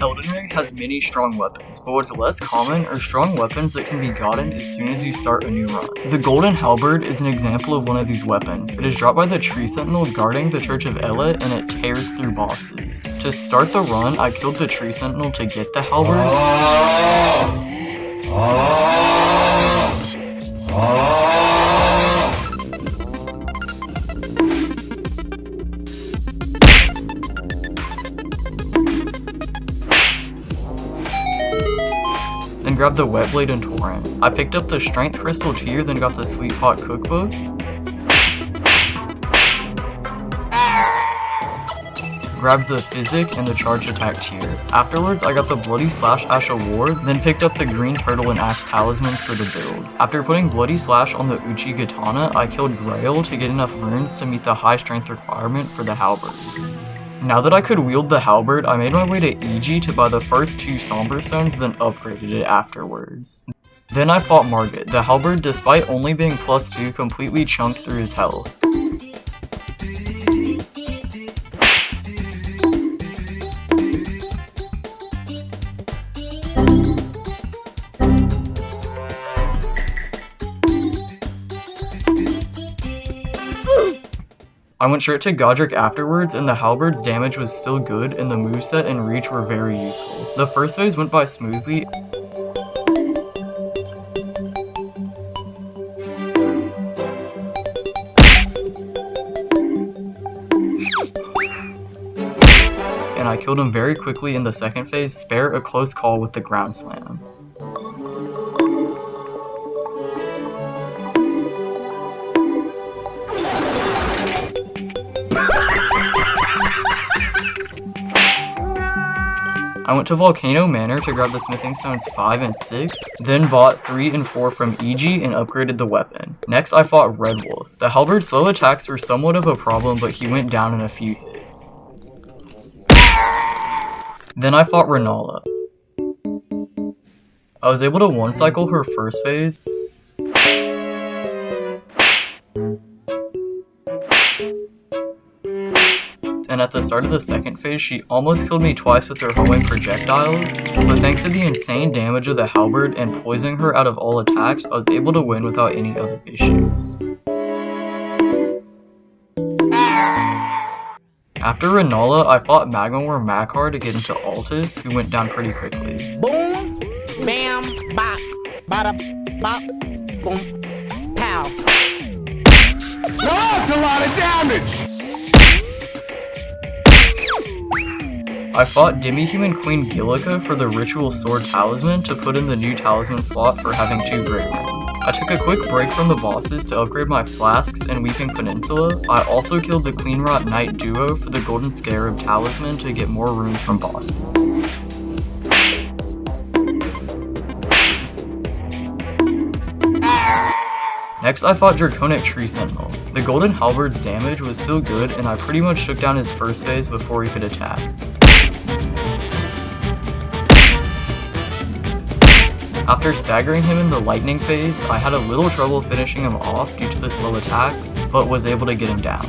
Elden Ring has many strong weapons, but what's less common are strong weapons that can be gotten as soon as you start a new run. The Golden Halberd is an example of one of these weapons. It is dropped by the tree sentinel guarding the Church of Ela, and it tears through bosses. To start the run, I killed the tree sentinel to get the halberd. Then grabbed the wet blade and torrent. I picked up the strength crystal tier, then got the sleep pot cookbook. Grabbed the physic and the charge attack tier. Afterwards, I got the bloody slash ash award, then picked up the green turtle and axe talismans for the build. After putting bloody slash on the Uchi katana, I killed Grail to get enough runes to meet the high strength requirement for the halberd. Now that I could wield the halberd, I made my way to EG to buy the first 2 somber stones, then upgraded it afterwards. Then I fought Margit. The halberd, despite only being +2, completely chunked through his health. I went straight to Godric afterwards, and the halberd's damage was still good, and the moveset and reach were very useful. The first phase went by smoothly, and I killed him very quickly in the second phase, spare a close call with the ground slam. I went to Volcano Manor to grab the smithing stones 5 and 6, then bought 3 and 4 from EG and upgraded the weapon. Next I fought Red Wolf. The halberd's slow attacks were somewhat of a problem, but he went down in a few hits. Then I fought Renala. I was able to one-cycle her first phase, and at the start of the second phase, she almost killed me twice with her homing projectiles, but thanks to the insane damage of the halberd and poisoning her out of all attacks, I was able to win without any other issues. After Renala, I fought Magmawar Makar to get into Altus, who went down pretty quickly. Boom, bam, bop, bada, bop, boom, pow. That's a lot of damage! I fought Demi-Human Queen Gillica for the Ritual Sword Talisman to put in the new talisman slot for having 2 great runes. I took a quick break from the bosses to upgrade my flasks and Weeping Peninsula. I also killed the Cleanrot Knight duo for the Golden Scarab Talisman to get more runes from bosses. Next, I fought Draconic Tree Sentinel. The Golden Halberd's damage was still good, and I pretty much took down his first phase before he could attack. After staggering him in the lightning phase, I had a little trouble finishing him off due to the slow attacks, but was able to get him down.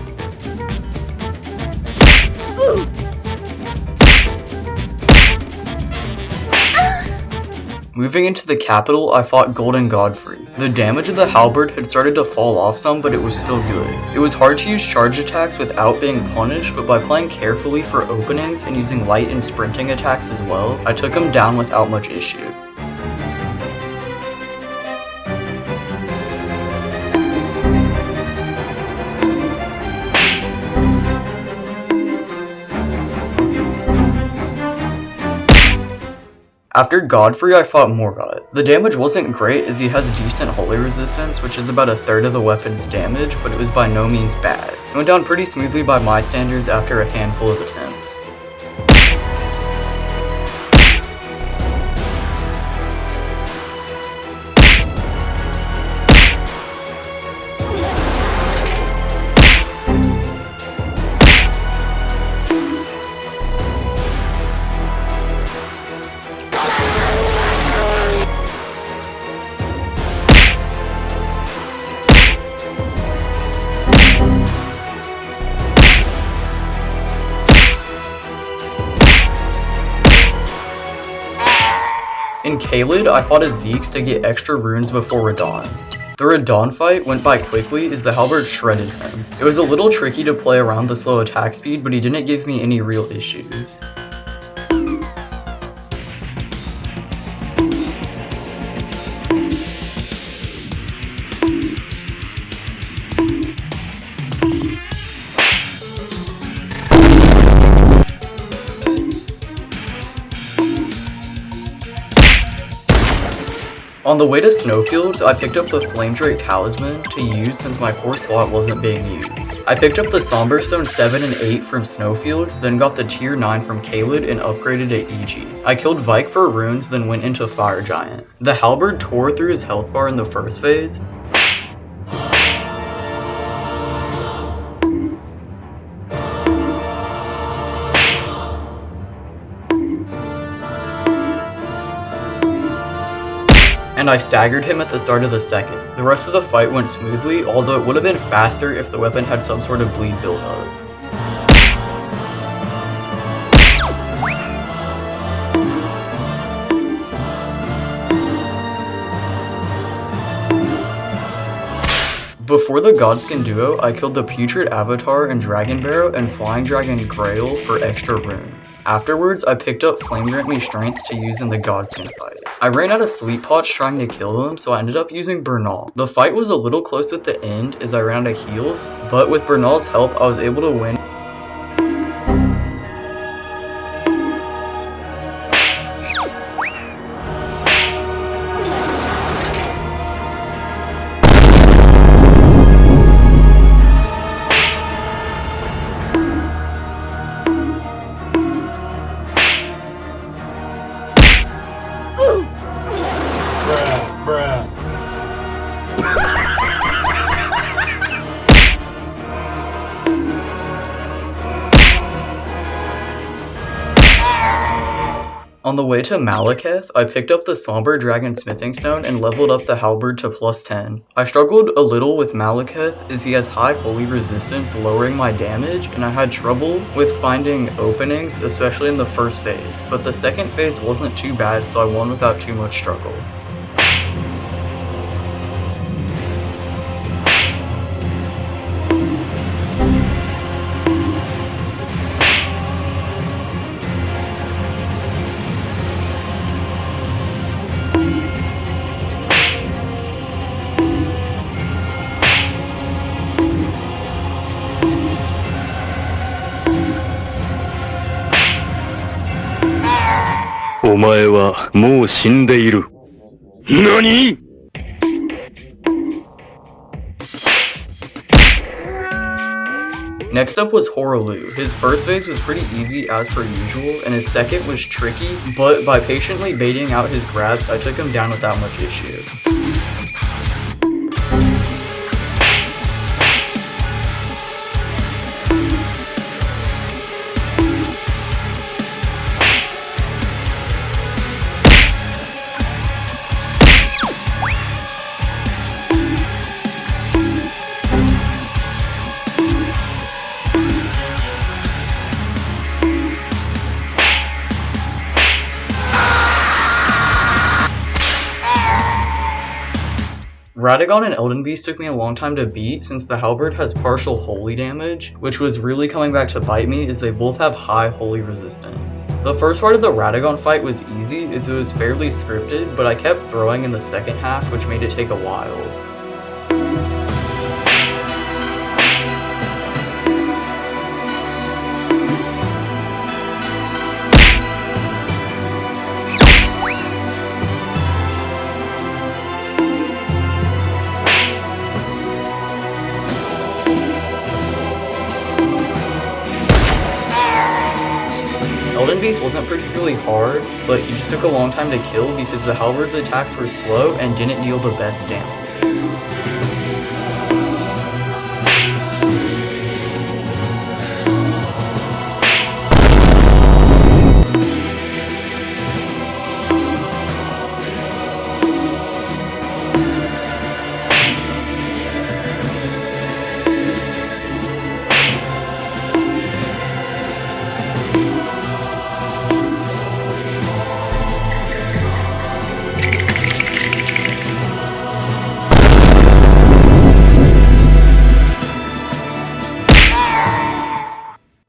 Moving into the capital, I fought Golden Godfrey. The damage of the halberd had started to fall off some, but it was still good. It was hard to use charge attacks without being punished, but by playing carefully for openings and using light and sprinting attacks as well, I took him down without much issue. After Godfrey, I fought Morgoth. The damage wasn't great as he has decent holy resistance, which is about 1/3 of the weapon's damage, but it was by no means bad. It went down pretty smoothly by my standards after a handful of attempts. In Caelid, I fought a Zeeks to get extra runes before Radahn. The Radahn fight went by quickly as the Halberd shredded him. It was a little tricky to play around the slow attack speed, but he didn't give me any real issues. On the way to Snowfields, I picked up the Flame Drake Talisman to use since my 4th slot wasn't being used. I picked up the Somber Stone 7 and 8 from Snowfields, then got the tier 9 from Caelid and upgraded to EG. I killed Vike for runes, then went into Fire Giant. The Halberd tore through his health bar in the first phase. And I staggered him at the start of the second. The rest of the fight went smoothly, although it would have been faster if the weapon had some sort of bleed build-up. Before the Godskin duo, I killed the Putrid Avatar and Dragon Barrow and Flying Dragon Grail for extra runes. Afterwards, I picked up Flame Grant Me Strength to use in the Godskin fight. I ran out of sleep pots trying to kill them, so I ended up using Bernal. The fight was a little close at the end as I ran out of heals, but with Bernal's help, I was able to win. On the way to Malekith, I picked up the Somber Dragon Smithing Stone and leveled up the Halberd to +10. I struggled a little with Malekith as he has high holy resistance, lowering my damage, and I had trouble with finding openings, especially in the first phase, but the second phase wasn't too bad, so I won without too much struggle. NANI?! Next up was Horolu. His first phase was pretty easy as per usual, and his second was tricky, but by patiently baiting out his grabs, I took him down without much issue. Radagon and Elden Beast took me a long time to beat since the Halberd has partial holy damage, which was really coming back to bite me as they both have high holy resistance. The first part of the Radagon fight was easy as it was fairly scripted, but I kept throwing in the second half, which made it take a while. Elden Beast wasn't particularly hard, but he just took a long time to kill because the Halberd's attacks were slow and didn't deal the best damage.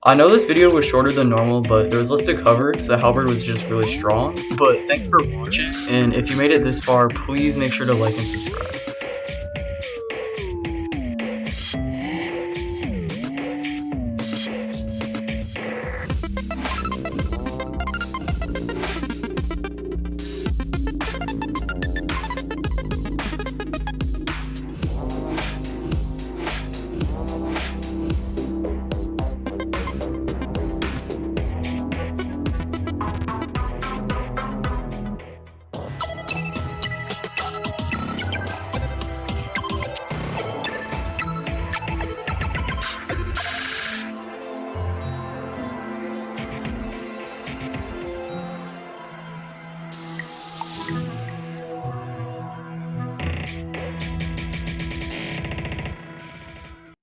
I know this video was shorter than normal, but there was less to cover because the halberd was just really strong. But thanks for watching, and if you made it this far, please make sure to like and subscribe.